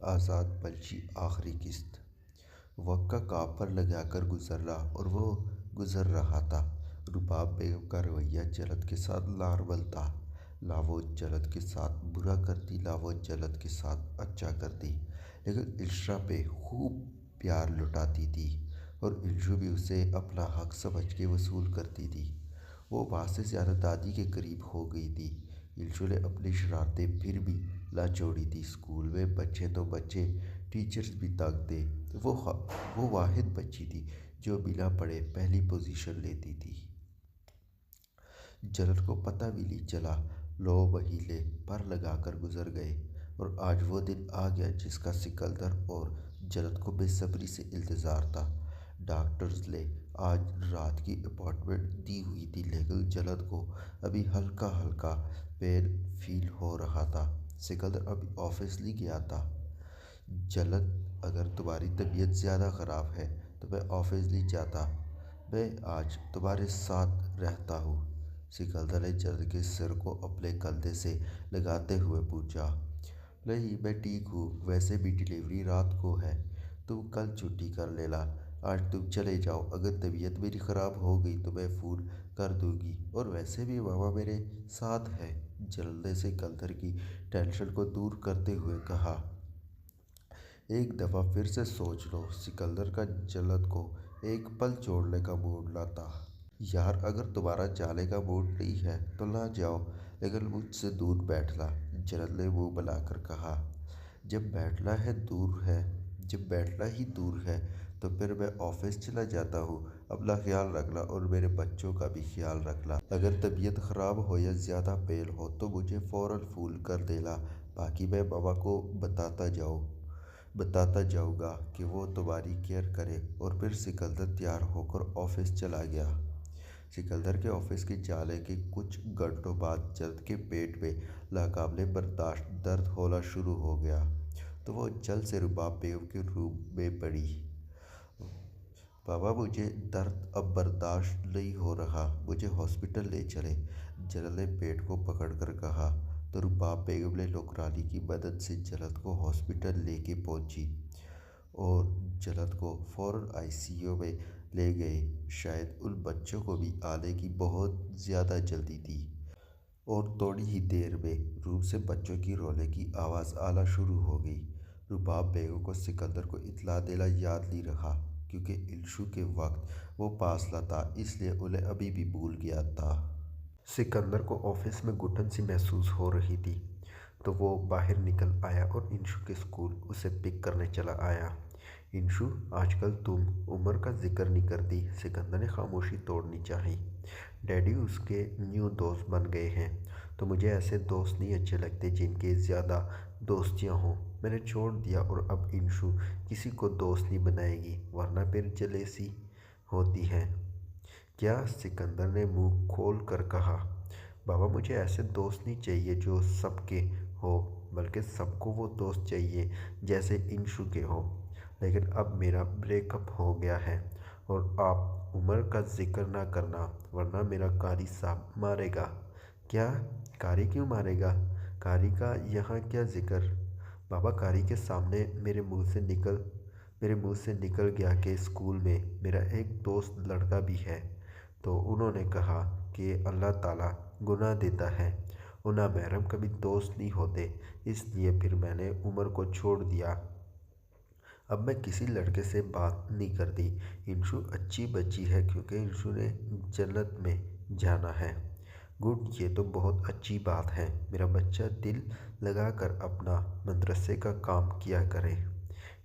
आज़ाद पलची आखिरी किस्त। वक्त का काप पर लगाकर गुजर रहा और वो गुजर रहा था। रुबाब बेगम का रवैया जलद के साथ नॉर्मल था। ला वो जलद के साथ बुरा करती, ला वो जलद के साथ अच्छा करती, लेकिन इल्शा पे खूब प्यार लुटाती थी और इल्शु भी उसे अपना हक समझ के वसूल करती थी। वो वहाँ से ज़्यादा दादी के करीब हो गई थी। इल्शु ने अपनी शरारतें फिर भी ना छोड़ी थी। स्कूल में बच्चे तो बच्चे, टीचर्स भी तंग थे। वो वाहिद बच्ची थी जो बिना पढ़े पहली पोजीशन लेती थी। जलद को पता भी नहीं चला। लो महीने पर लगाकर गुजर गए और आज वो दिन आ गया जिसका सिकंदर और जलद को बेसब्री से इंतज़ार था। डॉक्टर्स ने आज रात की अपॉइंटमेंट दी हुई थी, लेकिन जलद को अभी हल्का हल्का पेन फील हो रहा था। सिकंदर अभी ऑफिस नहीं गया था। जलद, अगर तुम्हारी तबीयत ज़्यादा ख़राब है तो मैं ऑफिस नहीं जाता, मैं आज तुम्हारे साथ रहता हूँ। सिकंदर ने जलद के सिर को अपने कंधे से लगाते हुए पूछा। नहीं, मैं ठीक हूँ, वैसे भी डिलीवरी रात को है, तुम कल छुट्टी कर लेना, आज तुम चले जाओ। अगर तबीयत मेरी ख़राब हो गई तो मैं फ़ोन कर दूंगी, और वैसे भी मामा मेरे साथ है। जल्दी से सिकंदर की टेंशन को दूर करते हुए कहा। एक दफ़ा फिर से सोच लो। सिकंदर का जलद को एक पल छोड़ने का मूड ना था। यार, अगर तुम्हारा जाने का मूड नहीं है तो ना जाओ, लेकिन मुझसे दूर बैठना, जलद ने मुँह बनाकर कहा। जब बैठना है दूर है जब बैठना ही दूर है तो फिर मैं ऑफिस चला जाता हूँ। अपना ख्याल रखना और मेरे बच्चों का भी ख्याल रखना। अगर तबीयत ख़राब हो या ज़्यादा पेन हो तो मुझे फ़ौरन फ़ोन कर देना, बाकी मैं मामा को बताता जाऊँगा कि वो तुम्हारी केयर करे। और फिर सिकंदर तैयार होकर ऑफिस चला गया। सिकंदर के ऑफिस के जाने के कुछ घंटों बाद जल्द के पेट में नाकाबिले बर्दाश्त दर्द होना शुरू हो गया, तो वो जल्द से रुबाब बेगम के रूम में पड़ी। बाबा, मुझे दर्द अब बर्दाश्त नहीं हो रहा, मुझे हॉस्पिटल ले चले, जलद ने पेट को पकड़कर कहा। तो रुबाब बेगम ने नौकरानी की मदद से जलद को हॉस्पिटल लेके पहुंची और जलद को फ़ौरन आईसीयू में ले गए। शायद उन बच्चों को भी आने की बहुत ज़्यादा जल्दी थी, और थोड़ी ही देर में रूम से बच्चों की रोने की आवाज़ आना शुरू हो गई। रुबाब बेगम को सिकंदर को इत्तला देना याद नहीं रहा, क्योंकि इल्शु के वक्त वो पासला था, इसलिए उन्हें अभी भी भूल गया था। सिकंदर को ऑफिस में घुटन सी महसूस हो रही थी, तो वो बाहर निकल आया और इंशु के स्कूल उसे पिक करने चला आया। इंशु, आजकल तुम उम्र का जिक्र नहीं करती, सिकंदर ने खामोशी तोड़नी चाही। डैडी उसके न्यू दोस्त बन गए हैं, तो मुझे ऐसे दोस्त नहीं अच्छे लगते जिनके ज़्यादा दोस्तियाँ हों। मैंने छोड़ दिया और अब इंशु किसी को दोस्त नहीं बनाएगी, वरना फिर जलेसी होती है। क्या? सिकंदर ने मुंह खोल कर कहा। बाबा, मुझे ऐसे दोस्त नहीं चाहिए जो सबके हो, बल्कि सबको वो दोस्त चाहिए जैसे इंशु के हो। लेकिन अब मेरा ब्रेकअप हो गया है और आप उम्र का जिक्र ना करना, वरना मेरा कारी साहब मारेगा। क्या? कारी क्यों मारेगा? कारी का यहाँ क्या जिक्र? बाबा, कारी के सामने मेरे मुंह से निकल गया कि स्कूल में मेरा एक दोस्त लड़का भी है, तो उन्होंने कहा कि अल्लाह ताला गुनाह देता है और नामहरम कभी दोस्त नहीं होते, इसलिए फिर मैंने उम्र को छोड़ दिया। अब मैं किसी लड़के से बात नहीं करती। इंशु अच्छी बच्ची है, क्योंकि इंशु ने जन्नत में जाना है। गुड, ये तो बहुत अच्छी बात है। मेरा बच्चा दिल लगाकर अपना मदरसे का काम किया करे।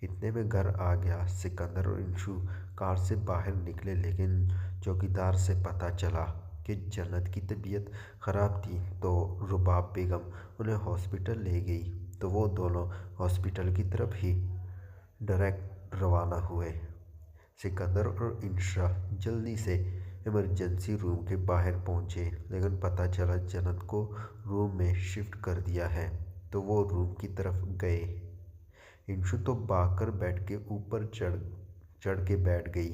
इतने में घर आ गया। सिकंदर और इंशु कार से बाहर निकले, लेकिन चौकीदार से पता चला कि जन्नत की तबीयत ख़राब थी, तो रुबाब बेगम उन्हें हॉस्पिटल ले गई। तो वो दोनों हॉस्पिटल की तरफ ही डायरेक्ट रवाना हुए। सिकंदर और इंशा जल्दी से इमरजेंसी रूम के बाहर पहुंचे, लेकिन पता चला जन्नत को रूम में शिफ्ट कर दिया है, तो वो रूम की तरफ गए। इंशु तो भागकर बेड के ऊपर चढ़ के बैठ गई।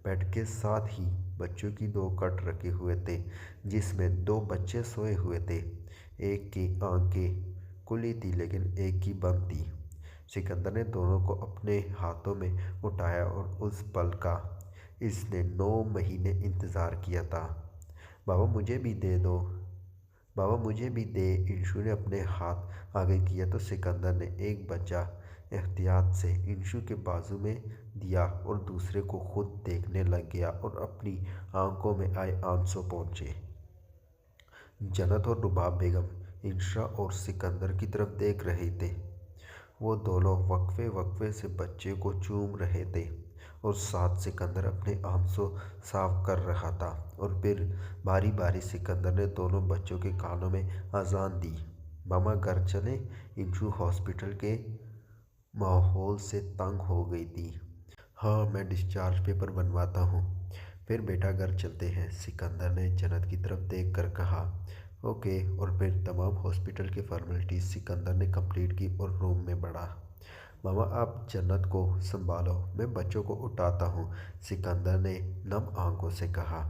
बेड के साथ ही बच्चों की दो कट रखे हुए थे, जिसमें दो बच्चे सोए हुए थे। एक की आंखें खुली थी, लेकिन एक की बंद थी। सिकंदर ने दोनों को अपने हाथों में उठाया और उस पल का इसने 9 महीने इंतज़ार किया था। बाबा मुझे भी दे दो, बाबा मुझे भी दे। इंशु ने अपने हाथ आगे किया तो सिकंदर ने एक बच्चा एहतियात से इंशु के बाजू में दिया और दूसरे को खुद देखने लग गया और अपनी आंखों में आए आंसू पहुँचे। जन्नत और रुबाब बेगम इंशा और सिकंदर की तरफ देख रहे थे। वो दोनों वक्फे वक्फे से बच्चे को चूम रहे थे और साथ सिकंदर अपने आंसू साफ कर रहा था। और फिर बारी बारी सिकंदर ने दोनों बच्चों के कानों में अजान दी। मामा घर चले। इंशु हॉस्पिटल के माहौल से तंग हो गई थी। हाँ मैं डिस्चार्ज पेपर बनवाता हूँ, फिर बेटा घर चलते हैं, सिकंदर ने जन्नत की तरफ देख कर कहा। ओके। और फिर तमाम हॉस्पिटल की फॉर्मेलिटीज़ सिकंदर ने कंप्लीट की और रूम में बढ़ा। मामा आप जन्नत को संभालो, मैं बच्चों को उठाता हूँ, सिकंदर ने नम आंखों से कहा।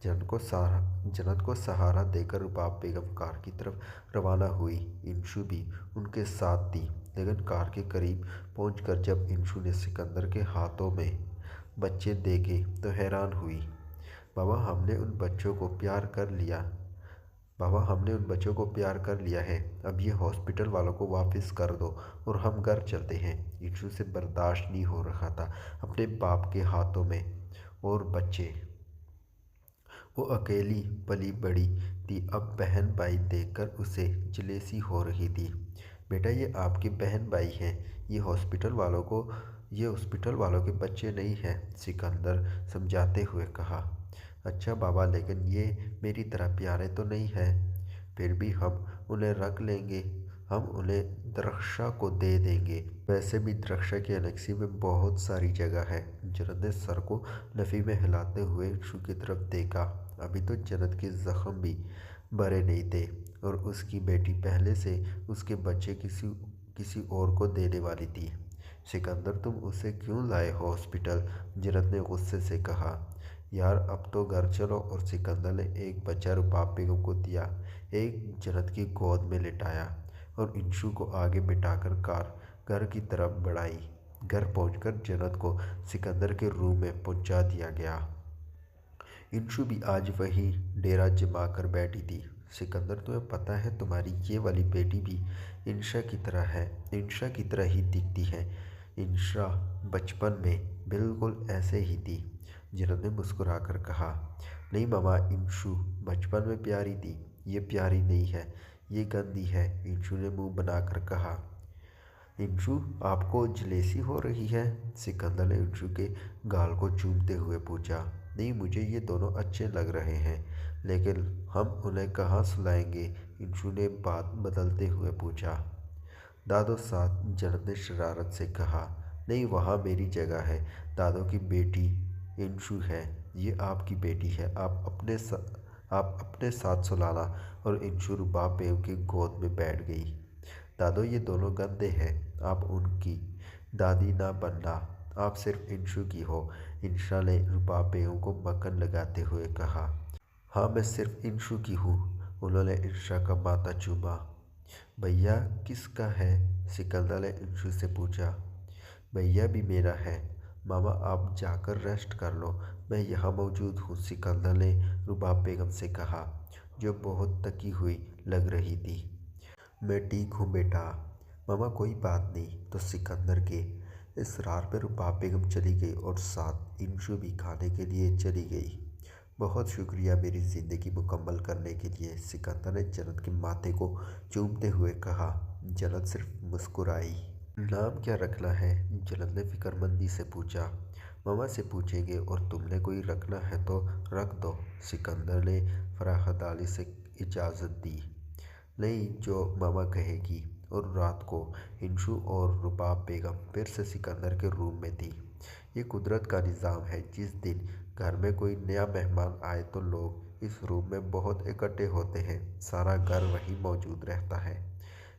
जन्नत को सहारा देकर रुबाब बेगम कार की तरफ रवाना हुई। इंशु भी उनके साथ थी, लेकिन कार के करीब पहुंचकर जब इंशु ने सिकंदर के हाथों में बच्चे देखे तो हैरान हुई। बाबा हमने उन बच्चों को प्यार कर लिया बाबा हमने उन बच्चों को प्यार कर लिया है, अब ये हॉस्पिटल वालों को वापस कर दो और हम घर चलते हैं। इंशु से बर्दाश्त नहीं हो रहा था अपने बाप के हाथों में और बच्चे। वो अकेली पली बड़ी थी, अब बहन भाई देखकर उसे जलेसी हो रही थी। बेटा ये आपके बहन भाई हैं, ये हॉस्पिटल वालों के बच्चे नहीं हैं, सिकंदर समझाते हुए कहा। अच्छा बाबा लेकिन ये मेरी तरह प्यारे तो नहीं हैं, फिर भी हम उन्हें रख लेंगे, हम उन्हें दरख्शा को दे देंगे। वैसे भी दरख्शा की एनेक्सी में बहुत सारी जगह है। जन्नत ने सर को नफ़ी में हिलाते हुए इंशु की तरफ देखा। अभी तो जन्नत के ज़ख्म भी भरे नहीं थे और उसकी बेटी पहले से उसके बच्चे किसी और को देने वाली थी। सिकंदर तुम उसे क्यों लाए हो हॉस्पिटल, जन्नत ने गुस्से से कहा। यार अब तो घर चलो। और सिकंदर ने एक बच्चा रुबाब बेगम को दिया, एक जन्नत की गोद में लिटाया और इंशु को आगे बिठाकर कार घर की तरफ बढ़ाई। घर पहुंचकर जन्नत को सिकंदर के रूम में पहुंचा दिया गया। इंशु भी आज वही डेरा जमा कर बैठी थी। सिकंदर तुम्हें पता है तुम्हारी ये वाली बेटी भी इंशा की तरह है, इंशा की तरह ही दिखती है। इंशा बचपन में बिल्कुल ऐसे ही थी, जन्नत ने मुस्कुराकर कहा। नहीं मामा, इंशु बचपन में प्यारी थी, ये प्यारी नहीं है, ये गंदी है, इंशु ने मुंह बनाकर कहा। इंशु आपको जलेसी हो रही है, सिकंदर ने इंशु के गाल को चूमते हुए पूछा। नहीं मुझे ये दोनों अच्छे लग रहे हैं, लेकिन हम उन्हें कहाँ सुलाएंगे, इंशु ने बात बदलते हुए पूछा। दादो साथ, जन्नत ने शरारत से कहा। नहीं वहाँ मेरी जगह है, दादो की बेटी इंशु है, ये आपकी बेटी है, आप अपने साथ सुलाना। और इंशु रुबाब बेगम की गोद में बैठ गई। दादो ये दोनों गंदे हैं, आप उनकी दादी ना बनना, आप सिर्फ इंशु की हो, इंशा ने रुबाब बेगम को मक्खन लगाते हुए कहा। हाँ मैं सिर्फ इंशु की हूँ, उन्होंने इंशा का माथा चूमा। भैया किसका है, सिकंदर ने इंशु से पूछा। भैया भी मेरा है, मामा आप जाकर रेस्ट कर लो, मैं यहाँ मौजूद हूँ, सिकंदर ने रुबाब बेगम से कहा, जो बहुत थकी हुई लग रही थी। मैं ठीक हूँ बेटा, मामा कोई बात नहीं। तो सिकंदर के इसरार पर रुबाब बेगम चली गई और साथ इंशु भी खाने के लिए चली गई। बहुत शुक्रिया मेरी ज़िंदगी मुकम्मल करने के लिए, सिकंदर ने जन्नत के माथे को चूमते हुए कहा। जन्नत सिर्फ मुस्कुराई। नाम क्या रखना है, जन्नत ने फिक्रमंदी से पूछा। मामा से पूछेंगे और तुमने कोई रखना है तो रख दो, सिकंदर ने फराहदाली से इजाज़त दी। नहीं जो मामा कहेगी। और रात को इंशु और रुबाब बेगम फिर से सिकंदर के रूम में थी। ये कुदरत का निज़ाम है, जिस दिन घर में कोई नया मेहमान आए तो लोग इस रूम में बहुत इकट्ठे होते हैं, सारा घर वहीं मौजूद रहता है।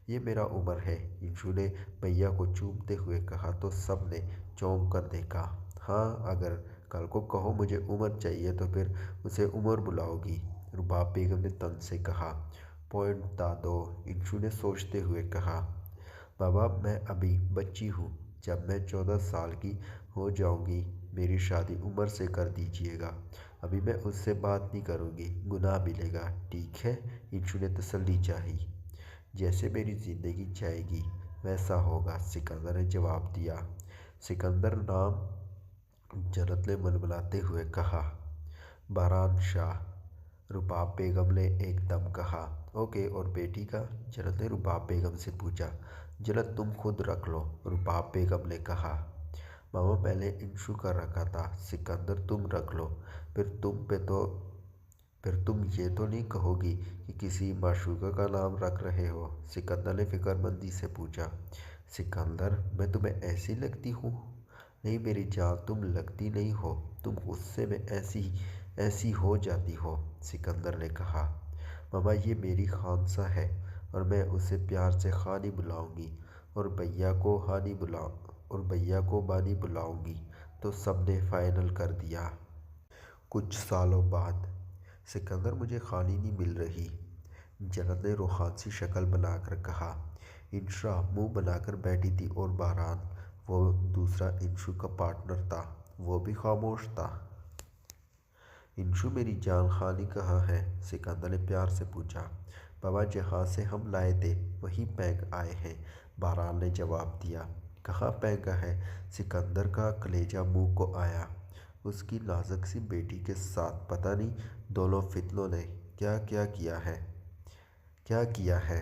ये मेरा उमर है, इंशु ने भैया को चूमते हुए कहा तो सब ने चौंक कर देखा। हाँ अगर कल को कहो मुझे उमर चाहिए तो फिर उसे उमर बुलाओगी, रुबाब बेगम ने तंज से कहा। पॉइंट दादो, इंशु ने सोचते हुए कहा। बाबा मैं अभी बच्ची हूँ, जब मैं 14 साल की हो जाऊँगी मेरी शादी उमर से कर दीजिएगा। अभी मैं उससे बात नहीं करूँगी, गुनाह मिलेगा। ठीक है, इंशु ने तसल्ली चाही। जैसे मेरी ज़िंदगी जाएगी वैसा होगा, सिकंदर ने जवाब दिया। सिकंदर नाम जन्नत ने मनमनाते हुए कहा। बारान शाह, रुबाब बेगम ने एकदम कहा। ओके, और बेटी का? जन्नत ने रुबाब बेगम से पूछा। जन्नत तुम खुद रख लो, रुबाब बेगम ने कहा। मामा पहले इंशु का रखा था, सिकंदर तुम रख लो। फिर तुम ये तो नहीं कहोगी कि किसी माशूका का नाम रख रहे हो? सिकंदर ने फिक्रमंदी से पूछा। सिकंदर, मैं तुम्हें ऐसी लगती हूँ? नहीं मेरी जान, तुम लगती नहीं हो, तुम गुस्से में ऐसी हो जाती हो, सिकंदर ने कहा। मामा ये मेरी खानसा है और मैं उसे प्यार से खानी बुलाऊंगी और भैया को बानी बुलाऊंगी। तो सबने फाइनल कर दिया। कुछ सालों बाद, सिकंदर मुझे खानी नहीं मिल रही, जन्नत ने रूहान सी शक्ल बनाकर कहा। इंशा मुंह बनाकर बैठी थी और बारान, वो दूसरा इंशु का पार्टनर था, वो भी खामोश था। इंशु मेरी जान खानी कहाँ है? सिकंदर ने प्यार से पूछा। बाबा जहाँ से हम लाए थे वहीं पैक आए हैं, बारान ने जवाब दिया। कहाँ पैका है? सिकंदर का कलेजा मुंह को आया। उसकी नाजुक सी बेटी के साथ पता नहीं दोनों फितनों ने क्या किया है।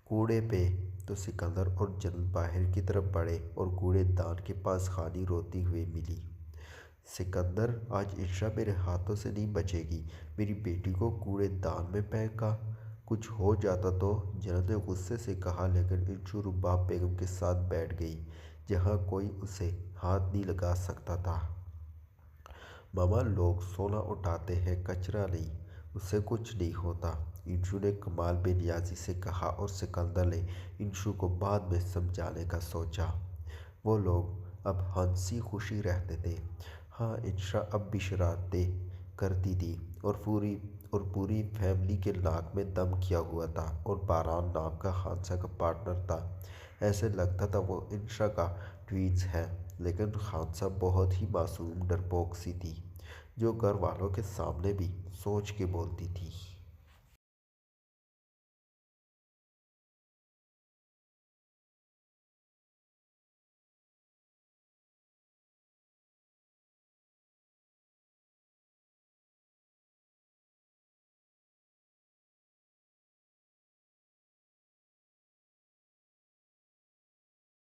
कूड़े पे। तो सिकंदर और जन्नत बाहर की तरफ बढ़े और कूड़ेदान के पास खानी रोती हुई मिली। सिकंदर, आज इंशा मेरे हाथों से नहीं बचेगी, मेरी बेटी को कूड़ेदान में फेंका। कुछ हो जाता तो? जन्नत ने गुस्से से कहा, लेकिन इंशु रुबाब बेगम के साथ बैठ गई, जहाँ कोई उसे हाथ नहीं लगा सकता था। मामा लोग सोना उठाते हैं, कचरा नहीं, उससे कुछ नहीं होता, इंशु ने कमाल बेनियाजी से कहा। और सिकंदर ने इंशु को बाद में समझाने का सोचा। वो लोग अब हंसी खुशी रहते थे। हाँ, इंशा अब भी शरारतें करती थी और पूरी फैमिली के नाक में दम किया हुआ था। और बारान नाम का हादसा का पार्टनर था। ऐसे लगता था वो इंशा का ट्विंस है, लेकिन खानसा बहुत ही मासूम डरपोक सी थी, जो घर वालों के सामने भी सोच के बोलती थी।